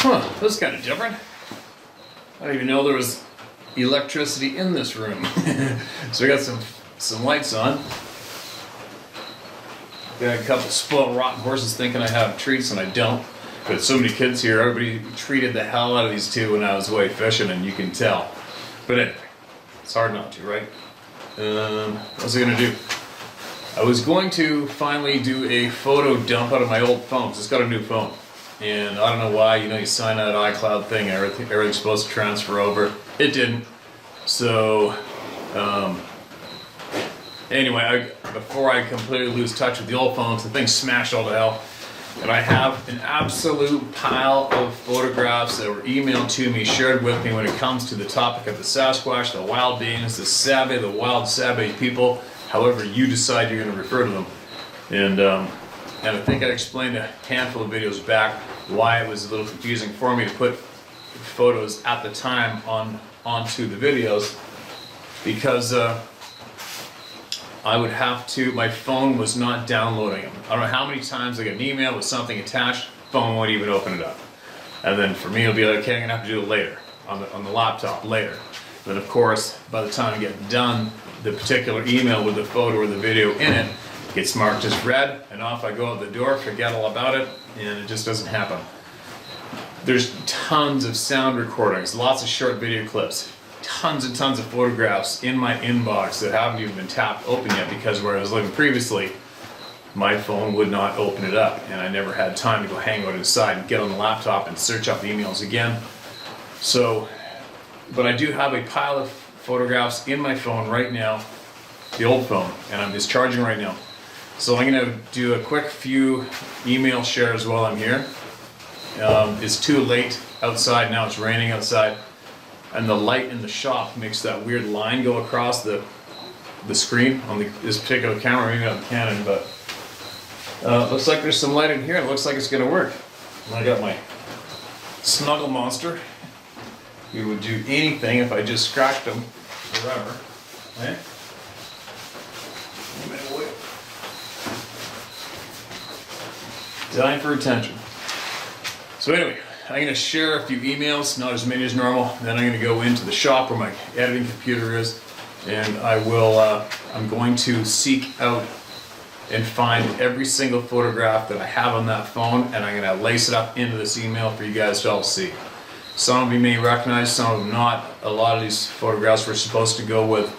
Huh, that's kind of different. I didn't even know there was electricity in this room. So we got some lights on. Got a couple spoiled rotten horses thinking I have treats and I don't. But so many kids here, everybody treated the hell out of these two when I was away fishing, and you can tell. But anyway, it's hard not to, right? What was I gonna do? I was going to finally do a photo dump out of my old phone, 'cause it's got a new phone. And I don't know why, you sign that iCloud thing, everything's supposed to transfer over. It didn't. So, anyway, before I completely lose touch with the old phone, the thing smashed all to hell. And I have an absolute pile of photographs that were emailed to me, shared with me when it comes to the topic of the Sasquatch, the wild beings, the Sabe, the wild Sabe people, however you decide you're going to refer to them. And I think I explained a handful of videos back why it was a little confusing for me to put photos at the time onto the videos, because I would have to, my phone was not downloading them. I don't know how many times I get an email with something attached, phone won't even open it up. And then for me it'll be like, okay, I'm gonna have to do it later, on the laptop later. Then of course, by the time I get done, the particular email with the photo or the video in it gets marked as read, and off I go out the door, forget all about it, and it just doesn't happen. There's tons of sound recordings, lots of short video clips, tons and tons of photographs in my inbox that haven't even been tapped open yet, because where I was living previously, my phone would not open it up, and I never had time to go hang out inside and get on the laptop and search up the emails again. So, but I do have a pile of photographs in my phone right now, the old phone, and I'm just charging right now. So I'm going to do a quick few email shares while I'm here. It's too late outside now, it's raining outside. And the light in the shop makes that weird line go across the screen on this particular camera, maybe not the Canon, but looks like there's some light in here, and it looks like it's going to work. And I got my Snuggle Monster, who would do anything if I just scratched him forever. Right? Dying for attention. So anyway, I'm going to share a few emails, not as many as normal. Then I'm going to go into the shop where my editing computer is, and I'm going to seek out and find every single photograph that I have on that phone, and I'm going to lace it up into this email for you guys to all see. Some of you may recognize, some of them not. A lot of these photographs were supposed to go with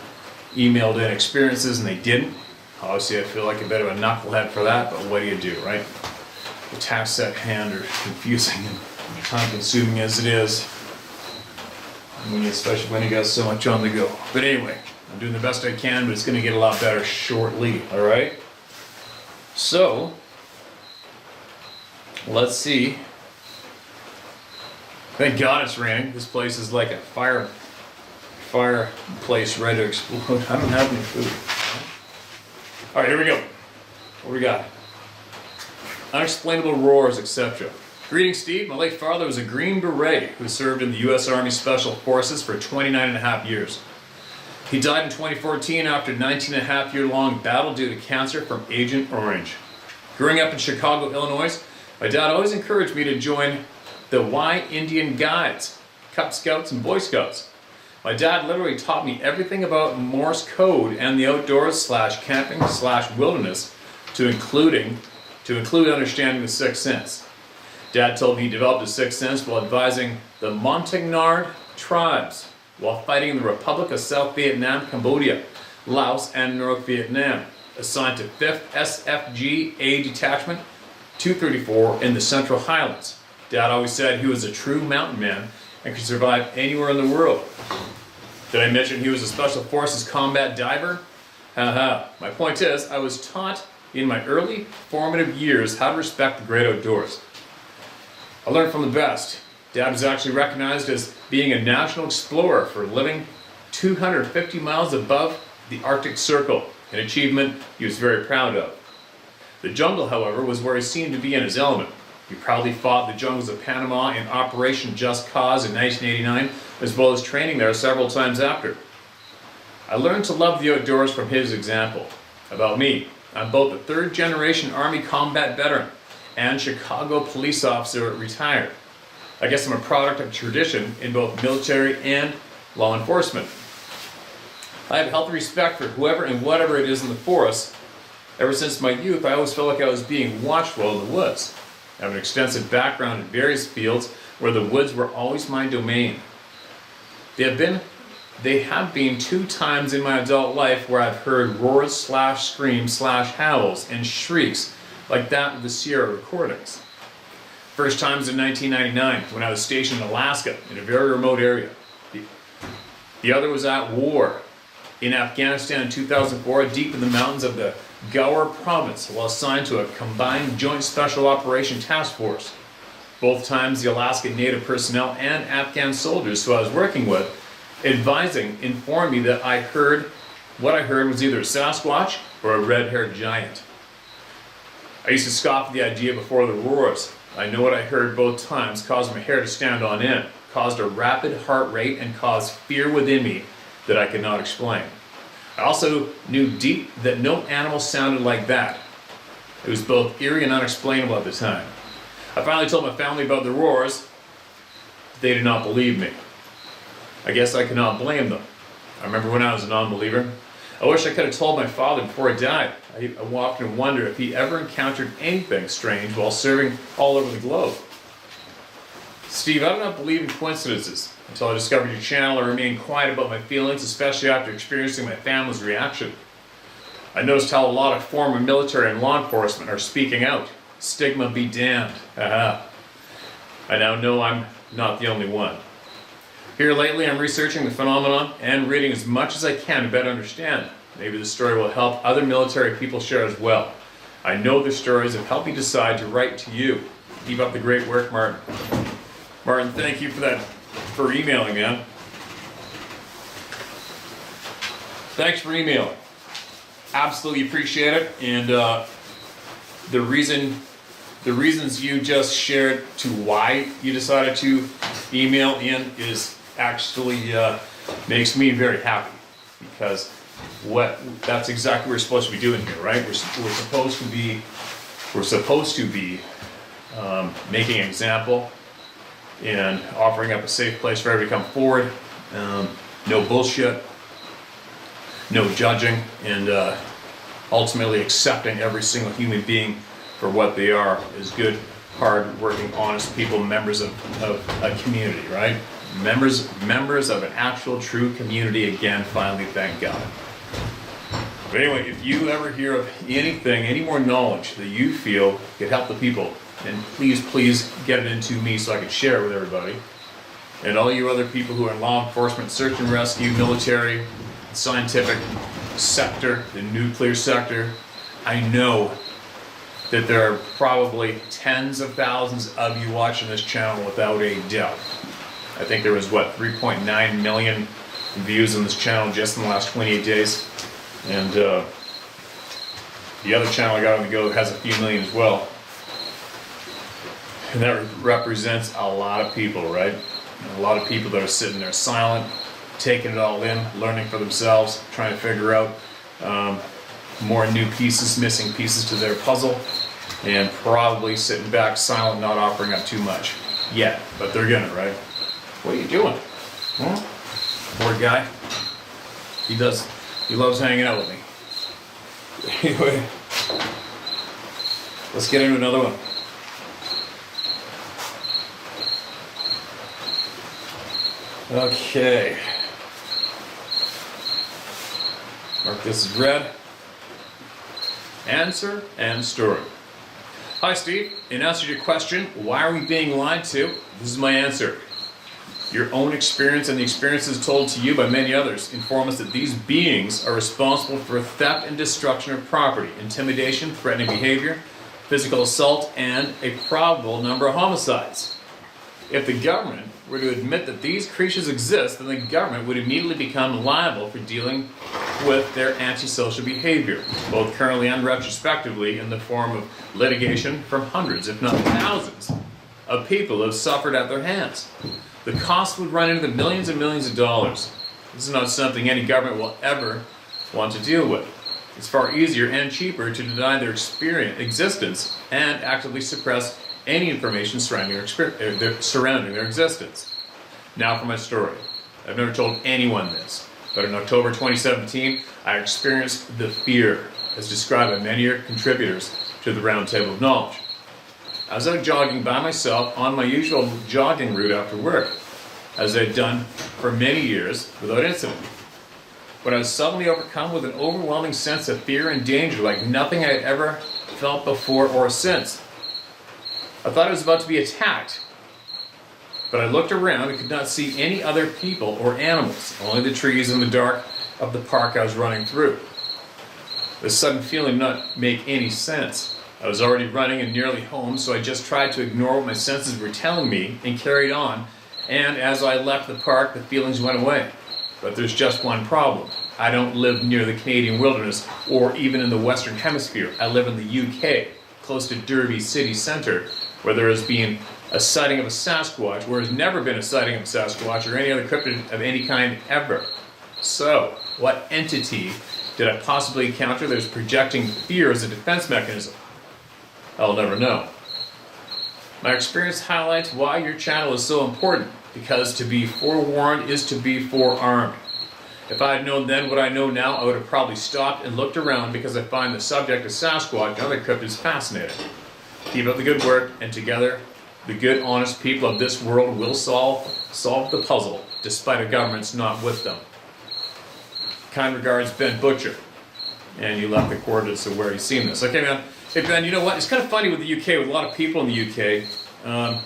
emailed in experiences, and they didn't. Obviously, I feel like a bit of a knucklehead for that, but what do you do, right? The tasks at hand are confusing and time-consuming as it is, especially when you got so much on the go. But anyway, I'm doing the best I can, but it's going to get a lot better shortly, all right? So, let's see. Thank God it's raining. This place is like a fireplace ready to explode. I don't have any food. All right, here we go. What do we got? Unexplainable roars, etc. Greetings, Steve. My late father was a Green Beret who served in the U.S. Army Special Forces for 29.5 years. He died in 2014 after a 19.5-year-long battle due to cancer from Agent Orange. Growing up in Chicago, Illinois, my dad always encouraged me to join the Y Indian Guides, Cub Scouts, and Boy Scouts. My dad literally taught me everything about Morse code and the outdoors / camping / wilderness to include understanding the sixth sense. Dad told me he developed a sixth sense while advising the Montagnard tribes while fighting in the Republic of South Vietnam, Cambodia, Laos, and North Vietnam, assigned to 5th SFG A Detachment 234 in the Central Highlands. Dad always said he was a true mountain man and could survive anywhere in the world. Did I mention he was a Special Forces combat diver? Haha. My point is, I was taught in my early formative years how to respect the great outdoors. I learned from the best. Dad was actually recognized as being a national explorer for living 250 miles above the Arctic Circle, an achievement he was very proud of. The jungle, however, was where he seemed to be in his element. He proudly fought the jungles of Panama in Operation Just Cause in 1989, as well as training there several times after. I learned to love the outdoors from his example. About me, I'm both a third-generation Army combat veteran and Chicago police officer retired. I guess I'm a product of tradition in both military and law enforcement. I have healthy respect for whoever and whatever it is in the forest. Ever since my youth, I always felt like I was being watched while in the woods. I have an extensive background in various fields where the woods were always my domain. They have been 2 times in my adult life where I've heard roars / screams / howls and shrieks like that of the Sierra recordings. First time was in 1999 when I was stationed in Alaska in a very remote area. The other was at war in Afghanistan in 2004, deep in the mountains of the Gaur province, while assigned to a combined Joint Special Operation Task Force. Both times the Alaska Native personnel and Afghan soldiers who I was working with informed me that what I heard was either a Sasquatch or a red-haired giant. I used to scoff at the idea before the roars. I know what I heard both times caused my hair to stand on end, caused a rapid heart rate, and caused fear within me that I could not explain. I also knew deep that no animal sounded like that. It was both eerie and unexplainable at the time. I finally told my family about the roars. They did not believe me. I guess I could not blame them. I remember when I was a non-believer. I wish I could have told my father before he died. I often wonder if he ever encountered anything strange while serving all over the globe. Steve, I do not believe in coincidences. Until I discovered your channel, I remained quiet about my feelings, especially after experiencing my family's reaction. I noticed how a lot of former military and law enforcement are speaking out. Stigma be damned. Haha. I now know I'm not the only one. Here lately, I'm researching the phenomenon and reading as much as I can to better understand. Maybe the story will help other military people share as well. I know the stories have helped me decide to write to you. Keep up the great work, Martin. Martin, thank you for emailing, man. Thanks for emailing. Absolutely appreciate it. And the reasons you just shared to why you decided to email in is actually makes me very happy, because that's exactly what we're supposed to be doing here, right? We're supposed to be making an example and offering up a safe place for everybody to come forward. No bullshit, no judging, and ultimately accepting every single human being for what they are as good, hard-working, honest people, members of a community, right? Members of an actual, true community. Again, finally, thank God. But anyway, if you ever hear of anything, any more knowledge that you feel could help the people, then please get it into me so I can share it with everybody. And all you other people who are in law enforcement, search and rescue, military, scientific sector, the nuclear sector, I know that there are probably tens of thousands of you watching this channel without a doubt. I think there was, 3.9 million views on this channel just in the last 28 days. And the other channel I got on the go has a few million as well. And that represents a lot of people, right? And a lot of people that are sitting there silent, taking it all in, learning for themselves, trying to figure out more new pieces, missing pieces to their puzzle, and probably sitting back silent, not offering up too much yet, but they're gonna, right? What are you doing? Huh? Poor guy. He loves hanging out with me. Anyway, let's get into another one. Okay. Mark this as red. Answer and story. Hi Steve, in answer to your question, why are we being lied to? This is my answer. Your own experience and the experiences told to you by many others inform us that these beings are responsible for theft and destruction of property, intimidation, threatening behavior, physical assault, and a probable number of homicides. If the government were to admit that these creatures exist, then the government would immediately become liable for dealing with their antisocial behavior, both currently and retrospectively, in the form of litigation from hundreds, if not thousands, of people who have suffered at their hands. The cost would run into the millions and millions of dollars. This is not something any government will ever want to deal with. It's far easier and cheaper to deny their existence and actively suppress any information surrounding their existence. Now for my story. I've never told anyone this, but in October 2017, I experienced the fear as described by many of your contributors to the Round Table of Knowledge. I was out jogging by myself on my usual jogging route after work, as I'd done for many years without incident. But I was suddenly overcome with an overwhelming sense of fear and danger like nothing I had ever felt before or since. I thought I was about to be attacked, but I looked around and could not see any other people or animals, only the trees in the dark of the park I was running through. This sudden feeling did not make any sense. I was already running and nearly home, so I just tried to ignore what my senses were telling me and carried on, and as I left the park, the feelings went away. But there's just one problem. I don't live near the Canadian wilderness or even in the Western Hemisphere. I live in the UK, close to Derby city centre, where there has been a sighting of a Sasquatch, where there's never been a sighting of a Sasquatch or any other cryptid of any kind ever. So, what entity did I possibly encounter that is projecting fear as a defense mechanism? I'll never know. My experience highlights why your channel is so important, because to be forewarned is to be forearmed. If I had known then what I know now, I would have probably stopped and looked around, because I find the subject of Sasquatch and other cryptids fascinating. Keep up the good work, and together, the good, honest people of this world will solve the puzzle, despite a government's not with them. Kind regards, Ben Butcher. And you left the coordinates of where he's seen this. Okay, man. Hey, Ben, you know what? It's kind of funny with the UK, with a lot of people in the UK.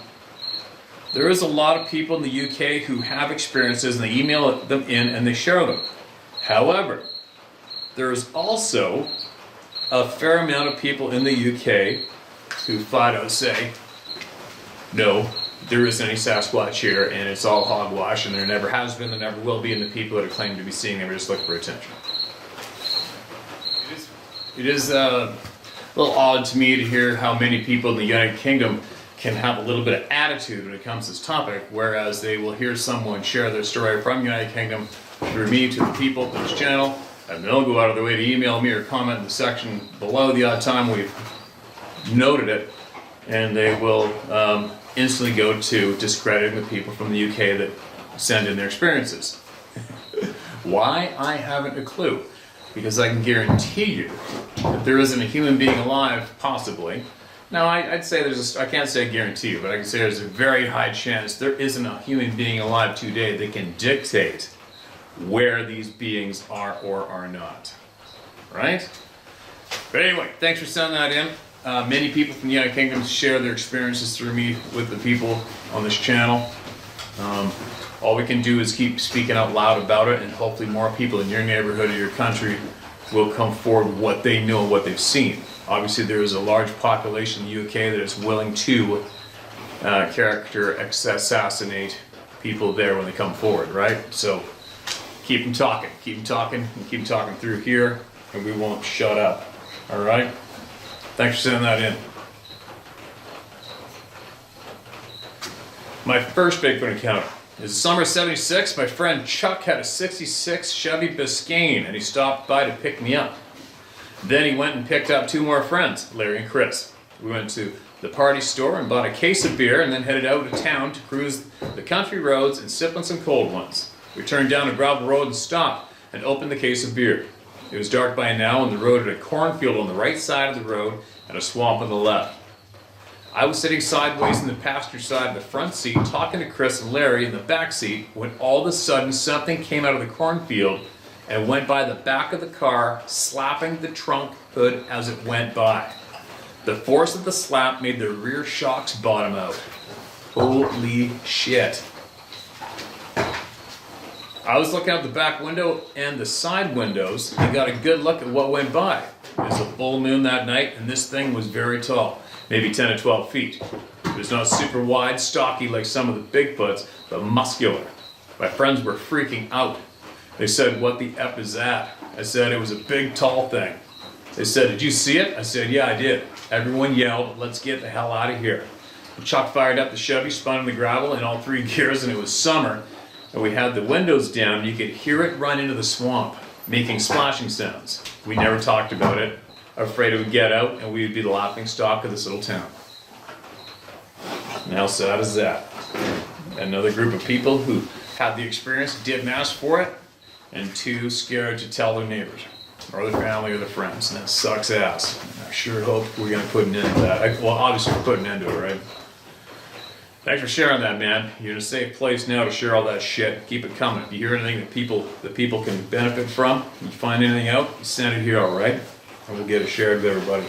There is a lot of people in the UK who have experiences, and they email them in and they share them. However, there is also a fair amount of people in the UK who flat out say, no, there isn't any Sasquatch here, and it's all hogwash, and there never has been, there never will be, and the people that are claiming to be seeing them are just looking for attention. It is a little odd to me to hear how many people in the United Kingdom can have a little bit of attitude when it comes to this topic, whereas they will hear someone share their story from the United Kingdom through me to the people of this channel, and they'll go out of their way to email me or comment in the section below the odd time we've noted it, and they will instantly go to discrediting the people from the UK that send in their experiences. Why? I haven't a clue. Because I can guarantee you that there isn't a human being alive, possibly. Now, I'd say I can't say guarantee you, but I can say there's a very high chance there isn't a human being alive today that can dictate where these beings are or are not. Right? But anyway, thanks for sending that in. Many people from the United Kingdom share their experiences through me with the people on this channel. All we can do is keep speaking out loud about it, and hopefully more people in your neighborhood or your country will come forward with what they know and what they've seen. Obviously, there is a large population in the UK that is willing to character assassinate people there when they come forward, right? So keep them talking, and keep them talking through here, and we won't shut up, all right? Thanks for sending that in. My first Bigfoot encounter. It's summer '76. My friend Chuck had a '66 Chevy Biscayne, and he stopped by to pick me up. Then he went and picked up two more friends, Larry and Chris. We went to the party store and bought a case of beer, and then headed out of town to cruise the country roads and sip on some cold ones. We turned down a gravel road and stopped and opened the case of beer. It was dark by now, and the road had a cornfield on the right side of the road and a swamp on the left. I was sitting sideways in the passenger side of the front seat, talking to Chris and Larry in the back seat, when all of a sudden something came out of the cornfield and went by the back of the car, slapping the trunk hood as it went by. The force of the slap made the rear shocks bottom out. Holy shit. I was looking out the back window and the side windows and got a good look at what went by. It was a full moon that night, and this thing was very tall. Maybe 10 to 12 feet. It was not super wide, stocky like some of the Bigfoots, but muscular. My friends were freaking out. They said, "What the F is that?" I said, "It was a big, tall thing." They said, "Did you see it?" I said, "Yeah, I did." Everyone yelled, "Let's get the hell out of here." Chuck fired up the Chevy, spun in the gravel in all three gears, and it was summer. And we had the windows down, and you could hear it run into the swamp, making splashing sounds. We never talked about it. Afraid it would get out and we would be the laughing stock of this little town. And how sad is that? Another group of people who had the experience, didn't ask for it, and too scared to tell their neighbors, or their family, or their friends, and that sucks ass. And I sure hope we're gonna put an end to that. Well, obviously we're putting an end to it, right? Thanks for sharing that, man. You're in a safe place now to share all that shit. Keep it coming. If you hear anything that people can benefit from, you find anything out, you send it here, all right? And we'll get it shared with everybody.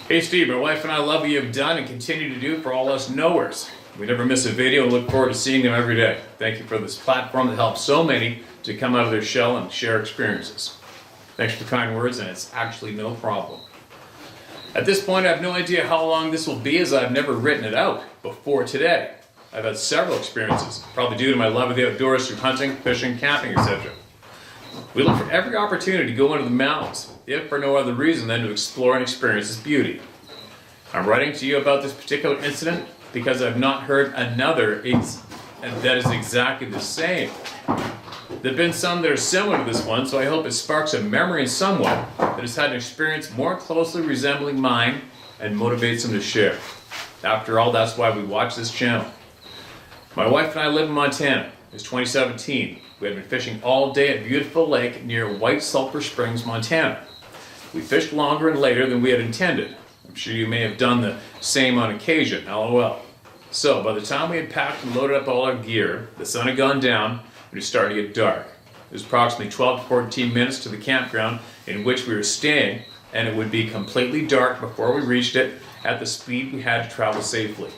Hey Steve, my wife and I love what you have done and continue to do for all us knowers. We never miss a video and look forward to seeing them every day. Thank you for this platform that helps so many to come out of their shell and share experiences. Thanks for the kind words, and it's actually no problem. At this point, I have no idea how long this will be, as I've never written it out before today. I've had several experiences, probably due to my love of the outdoors through hunting, fishing, camping, etc. We look for every opportunity to go into the mountains, if for no other reason than to explore and experience its beauty. I'm writing to you about this particular incident because I've not heard another that is exactly the same. There have been some that are similar to this one, so I hope it sparks a memory in someone that has had an experience more closely resembling mine and motivates them to share. After all, that's why we watch this channel. My wife and I live in Montana. It's 2017. We had been fishing all day at a beautiful lake near White Sulphur Springs, Montana. We fished longer and later than we had intended. I'm sure you may have done the same on occasion, LOL. So, by the time we had packed and loaded up all our gear, the sun had gone down and it was starting to get dark. It was approximately 12 to 14 minutes to the campground in which we were staying, and it would be completely dark before we reached it at the speed we had to travel safely.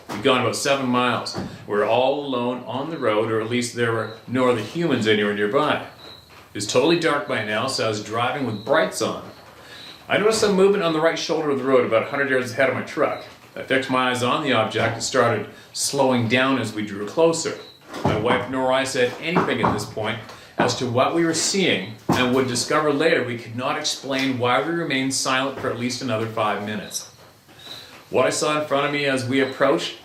We'd gone about 7 miles. We were all alone on the road, or at least there were no other humans anywhere nearby. It was totally dark by now, so I was driving with brights on. I noticed some movement on the right shoulder of the road about 100 yards ahead of my truck. I fixed my eyes on the object and started slowing down as we drew closer. My wife nor I said anything at this point as to what we were seeing, and would discover later we could not explain why we remained silent for at least another 5 minutes. What I saw in front of me as we approached,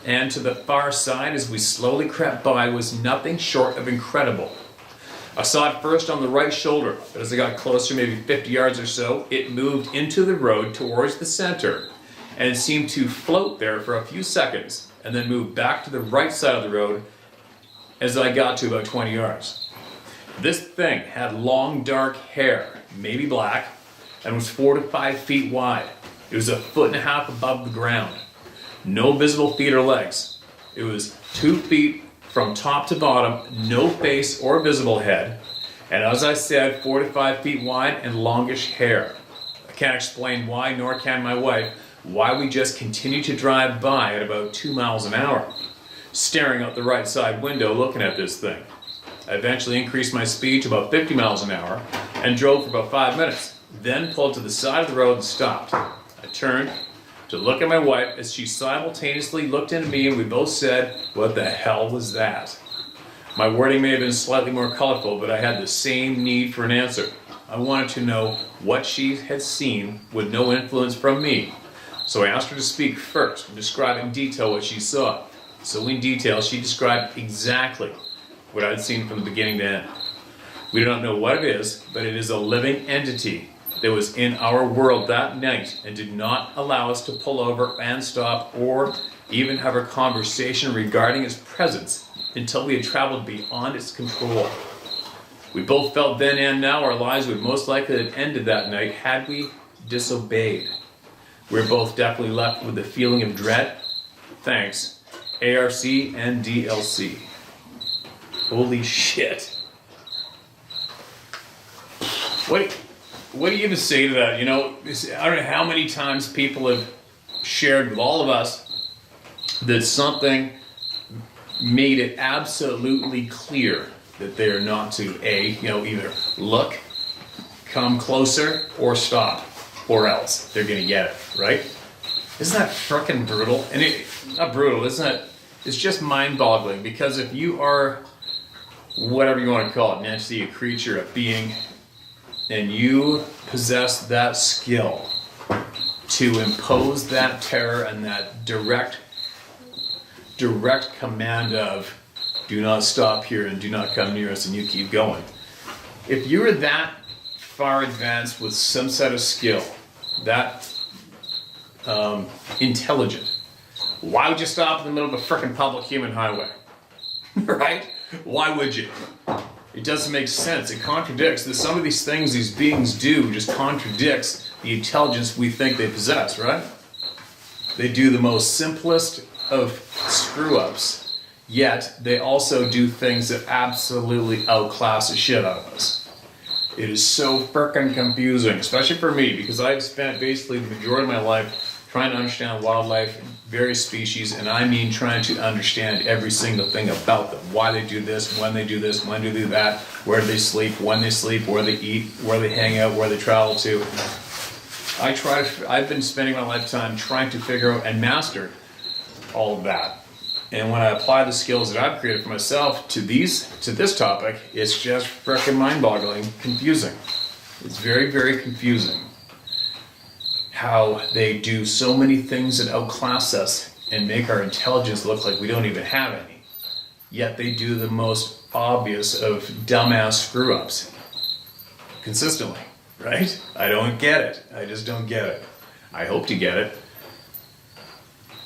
and to the far side as we slowly crept by, was nothing short of incredible. I saw it first on the right shoulder, but as I got closer, maybe 50 yards or so, it moved into the road towards the center, and it seemed to float there for a few seconds, and then move back to the right side of the road as I got to about 20 yards. This thing had long dark hair, maybe black, and was 4 to 5 feet wide. It was 1.5 feet above the ground. No visible feet or legs. It was 2 feet from top to bottom, no face or visible head, and as I said, 4 to 5 feet wide and longish hair. I can't explain why, nor can my wife, why we just continued to drive by at about 2 miles an hour, staring out the right side window looking at this thing. I eventually increased my speed to about 50 miles an hour and drove for about 5 minutes, then pulled to the side of the road and stopped. I turned to look at my wife as she simultaneously looked into me, and we both said, "What the hell was that?" My wording may have been slightly more colorful, but I had the same need for an answer. I wanted to know what she had seen with no influence from me. So I asked her to speak first and describe in detail what she saw. So in detail, she described exactly what I'd seen from the beginning to end. We do not know what it is, but it is a living entity that was in our world that night and did not allow us to pull over and stop or even have a conversation regarding its presence until we had traveled beyond its control. We both felt then and now our lives would most likely have ended that night had we disobeyed. We were both definitely left with the feeling of dread. Thanks, ARC and DLC. Holy shit. What do you even say to that? You know, I don't know how many times people have shared with all of us that something made it absolutely clear that they are not to either look, come closer, or stop, or else they're gonna get it, right? Isn't that frickin' brutal? And not brutal, isn't it? It's just mind-boggling, because if you are whatever you want to call it, an entity, a creature, a being, and you possess that skill to impose that terror and that direct command of do not stop here and do not come near us, and you keep going. If you were that far advanced with some set of skill, that intelligent, Why would you stop in the middle of a frickin' public human highway? Right? Why would you? It doesn't make sense. It contradicts that some of these things these beings do just contradicts the intelligence we think they possess, right? They do the most simplest of screw-ups, yet they also do things that absolutely outclass the shit out of us. It is so frickin' confusing, especially for me, because I've spent basically the majority of my life trying to understand wildlife, various species, and I mean trying to understand every single thing about them. Why they do this, when they do that, where they sleep, when they sleep, where they eat, where they hang out, where they travel to. I've been spending my lifetime trying to figure out and master all of that. And when I apply the skills that I've created for myself to this topic, it's just frickin' mind-boggling, confusing. It's very, very confusing how they do so many things that outclass us and make our intelligence look like we don't even have any. Yet they do the most obvious of dumbass screw-ups consistently, right? I don't get it. I just don't get it. I hope to get it.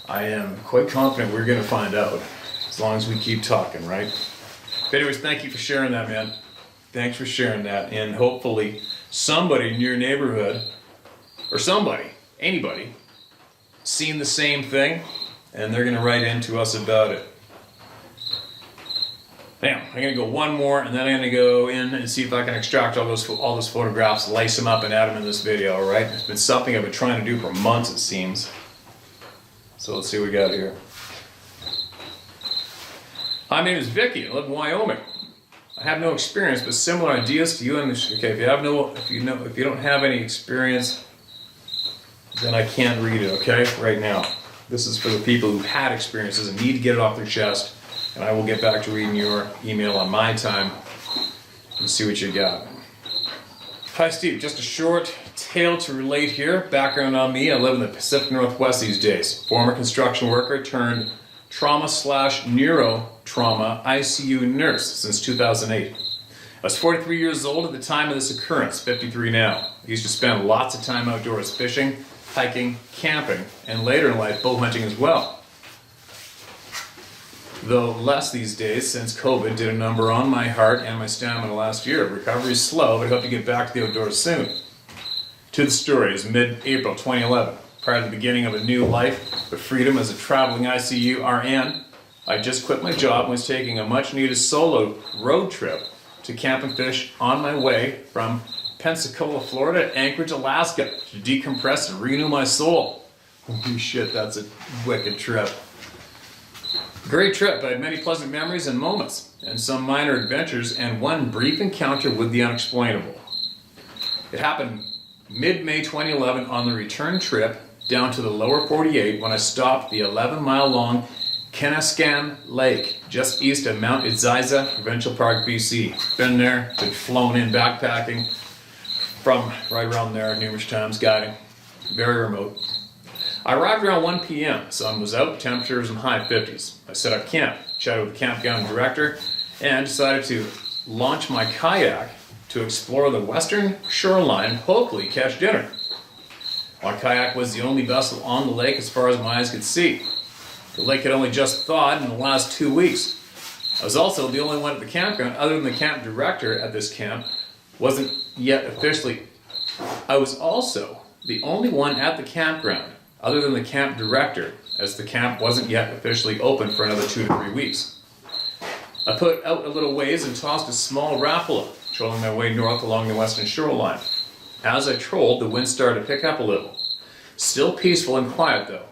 I am quite confident we're going to find out, as long as we keep talking, right? But anyways, thank you for sharing that, man. Thanks for sharing that, and hopefully somebody in your neighborhood, or anybody, seen the same thing, and they're going to write in to us about it. Now, I'm going to go one more, and then I'm going to go in and see if I can extract all those photographs, lace them up, and add them in this video, all right? It's been something I've been trying to do for months, it seems. So let's see what we got here. Hi, my name is Vicky. I live in Wyoming. I have no experience, but similar ideas to you. Okay, if you don't have any experience, then I can't read it. Okay, right now. This is for the people who've had experiences and need to get it off their chest. And I will get back to reading your email on my time and see what you got. Hi, Steve. Just a short tale to relate here. Background on me: I live in the Pacific Northwest these days. Former construction worker turned trauma/neurotrauma ICU nurse since 2008. I was 43 years old at the time of this occurrence, 53 now. I used to spend lots of time outdoors fishing, hiking, camping, and later in life bow hunting as well. Though less these days since COVID did a number on my heart and my stamina last year. Recovery is slow, but I hope to get back to the outdoors soon. To the story, it was mid-April 2011. Prior to the beginning of a new life with freedom as a traveling ICU RN, I just quit my job and was taking a much-needed solo road trip to camp and fish on my way from Pensacola, Florida to Anchorage, Alaska to decompress and renew my soul. Holy shit, that's a wicked trip. Great trip. I had many pleasant memories and moments, and some minor adventures, and one brief encounter with the unexplainable. It happened mid-May 2011 on the return trip down to the lower 48 when I stopped the 11-mile-long Kenascan Lake just east of Mount Eziza Provincial Park, BC. Been there, been flown in backpacking from right around there numerous times, guiding. Very remote. I arrived around 1 p.m. Sun was out, temperatures in the high 50s. I set up camp, chatted with the campground director, and decided to launch my kayak to explore the western shoreline and hopefully catch dinner. My kayak was the only vessel on the lake as far as my eyes could see. The lake had only just thawed in the last 2 weeks. I was also the only one at the campground, other than the camp director at this camp, I was also the only one at the campground, other than the camp director, as the camp wasn't yet officially open for another 2 to 3 weeks. I put out a little ways and tossed a small rapala, trolling my way north along the western shoreline. As I trolled, the wind started to pick up a little. Still peaceful and quiet though.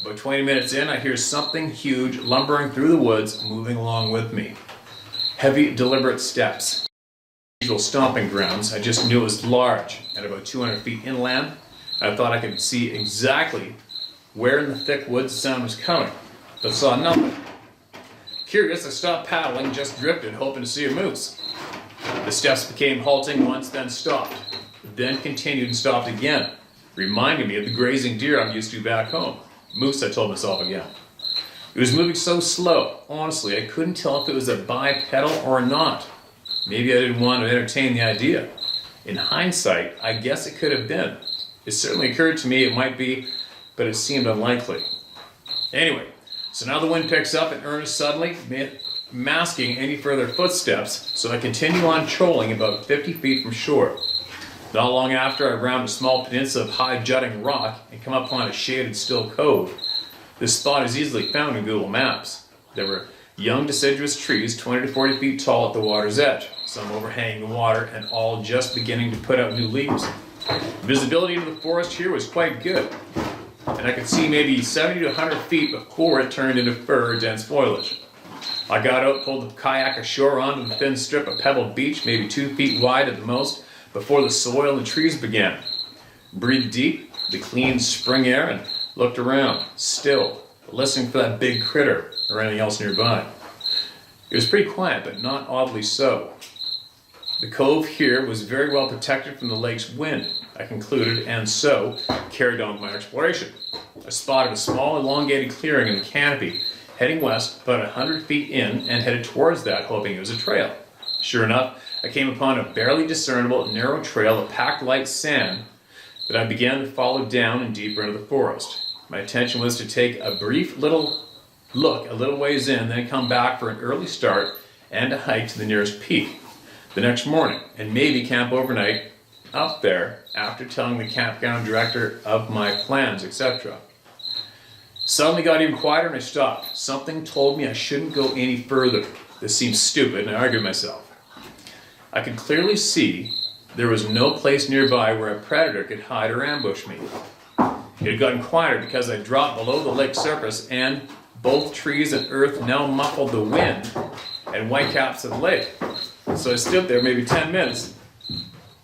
About 20 minutes in, I hear something huge lumbering through the woods, moving along with me. Heavy, deliberate steps. Usual stomping grounds. I just knew it was large. At about 200 feet inland, I thought I could see exactly where in the thick woods the sound was coming, but saw nothing. Curious, I stopped paddling, just drifted, hoping to see a moose. The steps became halting once, then stopped. Then continued and stopped again, reminding me of the grazing deer I'm used to back home. Moose, I told myself again. It was moving so slow, honestly, I couldn't tell if it was a bipedal or not. Maybe I didn't want to entertain the idea. In hindsight, I guess it could have been. It certainly occurred to me it might be, but it seemed unlikely. Anyway, so now the wind picks up in earnest suddenly, masking any further footsteps, so I continue on trolling about 50 feet from shore. Not long after, I round a small peninsula of high jutting rock and come upon a shaded still cove. This spot is easily found in Google Maps. There were young deciduous trees 20 to 40 feet tall at the water's edge, some overhanging the water and all just beginning to put out new leaves. Visibility into the forest here was quite good, and I could see maybe 70 to 100 feet before it turned into fir or dense foliage. I got out, pulled the kayak ashore onto the thin strip of pebbled beach, maybe 2 feet wide at the most, before the soil and the trees began. Breathed deep, the clean spring air, and looked around, still, listening for that big critter or anything else nearby. It was pretty quiet, but not oddly so. The cove here was very well protected from the lake's wind, I concluded, and so carried on with my exploration. I spotted a small elongated clearing in the canopy, heading west about 100 feet in, and headed towards that, hoping it was a trail. Sure enough, I came upon a barely discernible narrow trail of packed light sand that I began to follow down and deeper into the forest. My intention was to take a brief little look a little ways in, then come back for an early start and a hike to the nearest peak the next morning, and maybe camp overnight up there after telling the campground director of my plans, etc. Suddenly got even quieter and I stopped. Something told me I shouldn't go any further. This seemed stupid, and I argued myself. I could clearly see there was no place nearby where a predator could hide or ambush me. It had gotten quieter because I dropped below the lake surface, and both trees and earth now muffled the wind and whitecaps of the lake. So I stood there maybe 10 minutes,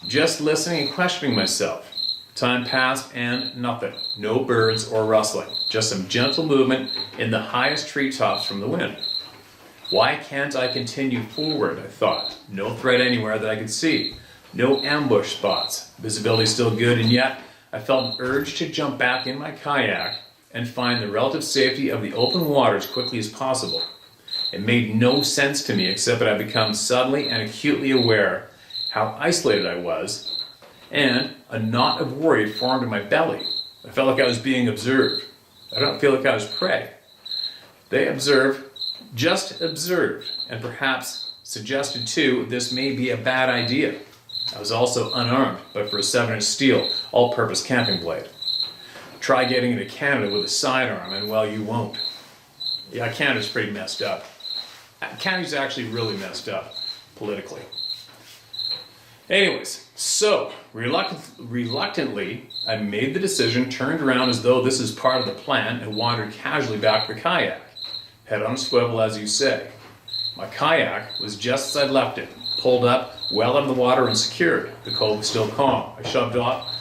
just listening and questioning myself. Time passed and nothing. No birds or rustling. Just some gentle movement in the highest treetops from the wind. Why can't I continue forward, I thought. No threat anywhere that I could see. No ambush spots. Visibility still good, and yet I felt an urge to jump back in my kayak and find the relative safety of the open water as quickly as possible. It made no sense to me except that I become suddenly and acutely aware how isolated I was, and a knot of worry formed in my belly. I felt like I was being observed. I don't feel like I was prey. They just observed, and perhaps suggested too, this may be a bad idea. I was also unarmed, but for a 7-inch steel, all-purpose camping blade. Try getting into Canada with a sidearm, and well, you won't. Yeah, Canada's pretty messed up. Canada's actually really messed up, politically. Anyways, so, reluctantly, I made the decision, turned around as though this is part of the plan, and wandered casually back to the kayak. Head on a swivel, as you say. My kayak was just as I'd left it, pulled up, well in the water and secured. The cove was still calm. I shoved off,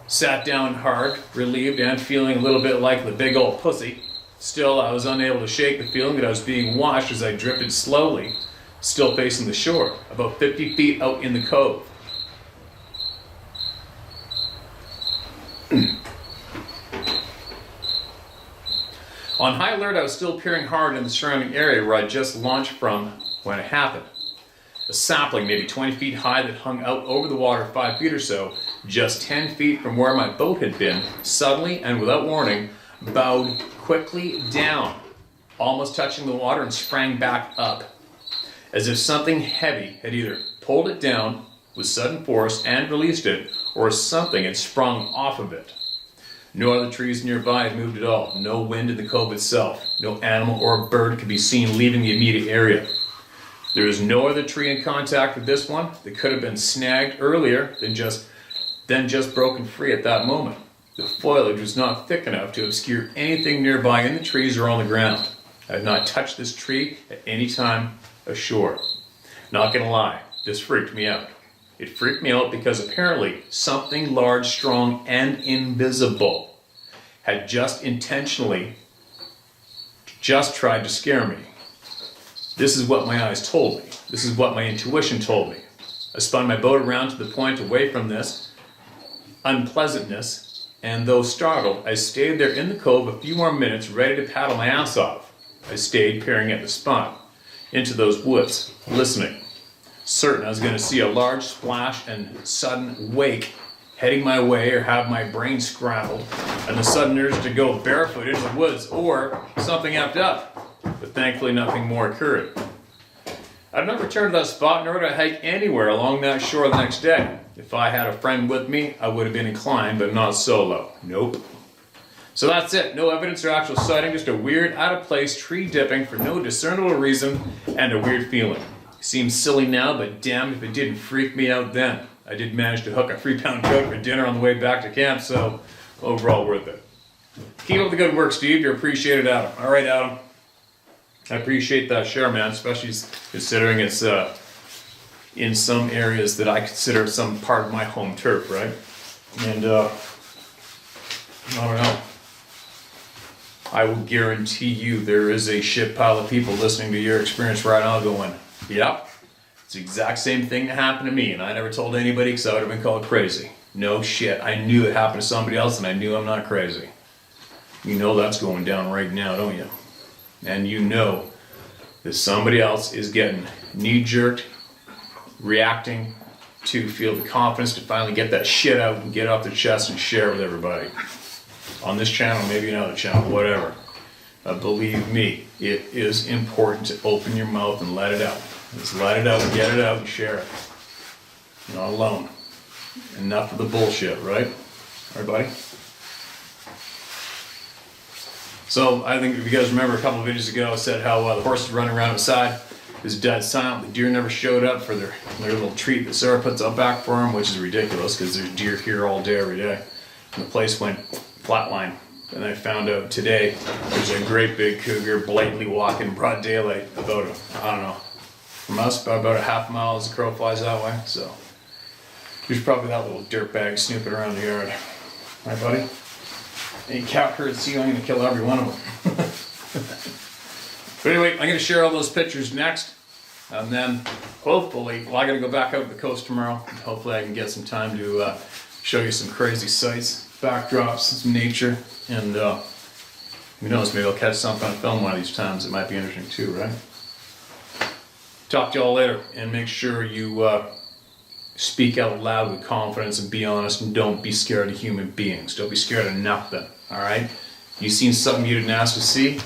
sat down hard, relieved and feeling a little bit like the big old pussy. Still, I was unable to shake the feeling that I was being washed as I drifted slowly, still facing the shore, about 50 feet out in the cove. On high alert, I was still peering hard in the surrounding area where I'd just launched from when it happened. A sapling, maybe 20 feet high, that hung out over the water 5 feet or so, just 10 feet from where my boat had been, suddenly and without warning, bowed quickly down, almost touching the water, and sprang back up, as if something heavy had either pulled it down with sudden force and released it, or something had sprung off of it. No other trees nearby had moved at all. No wind in the cove itself. No animal or bird could be seen leaving the immediate area. There was no other tree in contact with this one that could have been snagged earlier than just broken free at that moment. The foliage was not thick enough to obscure anything nearby in the trees or on the ground. I had not touched this tree at any time ashore. Not gonna lie, this freaked me out. It freaked me out because apparently something large, strong, and invisible had just intentionally tried to scare me. This is what my eyes told me. This is what my intuition told me. I spun my boat around to the point away from this unpleasantness, and though startled, I stayed there in the cove a few more minutes, ready to paddle my ass off. I stayed peering at the spot, into those woods, listening. Certain I was going to see a large splash and sudden wake heading my way, or have my brain scrambled and the sudden urge to go barefoot into the woods or something effed up. But thankfully nothing more occurred. I've not returned to that spot nor did I hike anywhere along that shore the next day. If I had a friend with me, I would have been inclined, but not solo. Nope. So that's it. No evidence or actual sighting, just a weird, out-of-place tree dipping for no discernible reason and a weird feeling. Seems silly now, but damn if it didn't freak me out then. I did manage to hook a 3-pound trout for dinner on the way back to camp, so overall worth it. Keep up the good work, Steve. You're appreciated, Adam. All right, Adam. I appreciate that share, man, especially considering it's in some areas that I consider some part of my home turf, right? And I don't know. I will guarantee you there is a shit pile of people listening to your experience right now going, yep, it's the exact same thing that happened to me, and I never told anybody because I would have been called crazy. No shit, I knew it happened to somebody else and I knew I'm not crazy. You know that's going down right now, don't you? And you know that somebody else is getting knee-jerked, reacting to feel the confidence to finally get that shit out and get off their chest and share it with everybody. On this channel, maybe another channel, whatever. Believe me, it is important to open your mouth and let it out. Just let it out, get it out, and share it. You're not alone. Enough of the bullshit, right? Everybody? So, I think if you guys remember a couple of videos ago, I said how the horses running around outside is dead silent. The deer never showed up for their little treat that Sarah puts out back for them, which is ridiculous because there's deer here all day, every day. And the place went flatline. And I found out today there's a great big cougar blatantly walking in broad daylight about, I don't know, from us about a half mile as the crow flies that way. So there's probably that little dirtbag snooping around the yard. Right, buddy? Any cow herd see you, I'm going to kill every one of them. But anyway, I'm going to share all those pictures next. And then hopefully, well, I got to go back out to the coast tomorrow. Hopefully I can get some time to show you some crazy sights, backdrops, some nature, and who knows, maybe I'll catch something on film one of these times. It might be interesting too, right? Talk to y'all later, and make sure you speak out loud with confidence and be honest, and don't be scared of human beings. Don't be scared of nothing, all right? You seen something you didn't ask to see?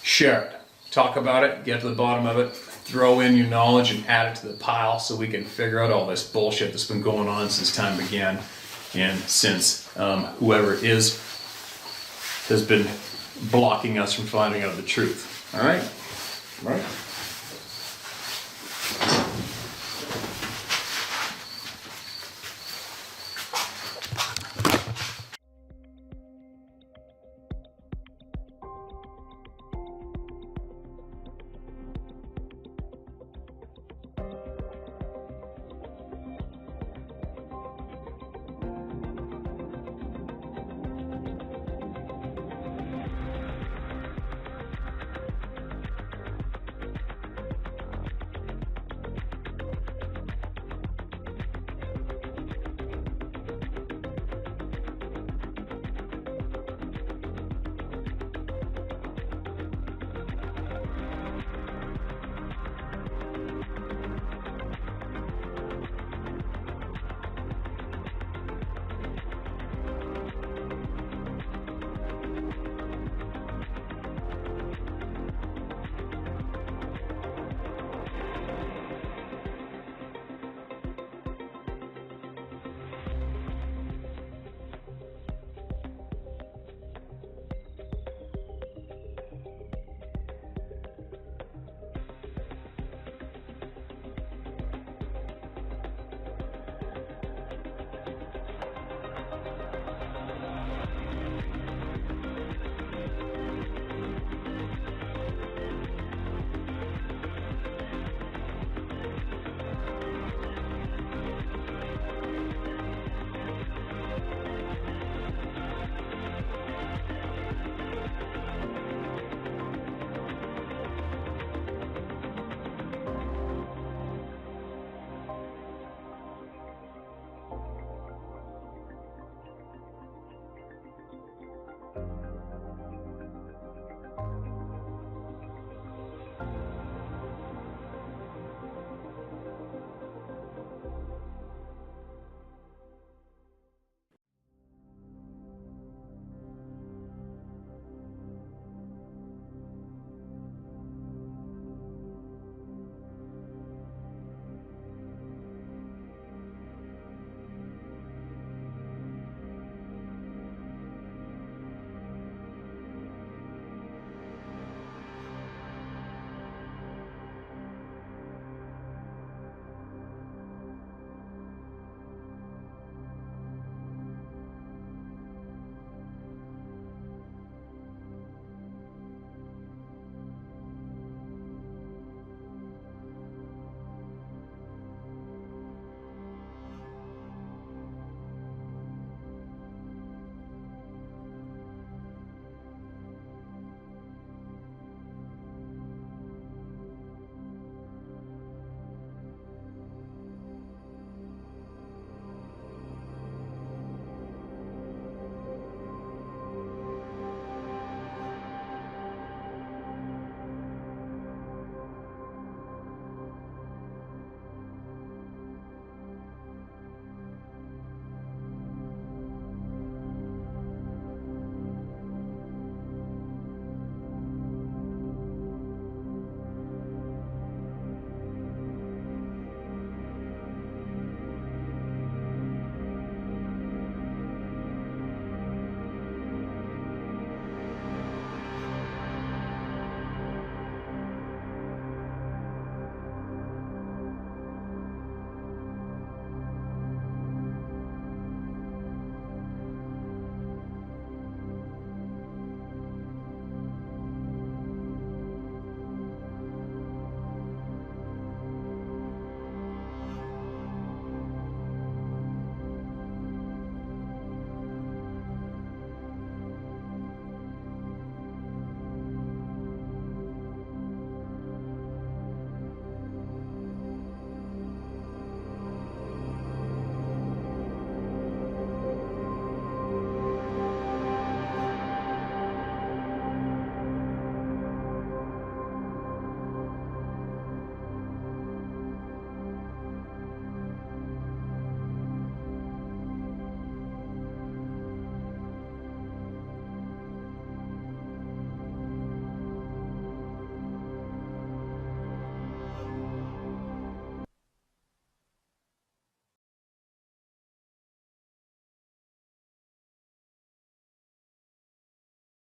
Share it. Talk about it, get to the bottom of it, throw in your knowledge and add it to the pile so we can figure out all this bullshit that's been going on since time began. And since whoever it is has been blocking us from finding out the truth. All right? All right?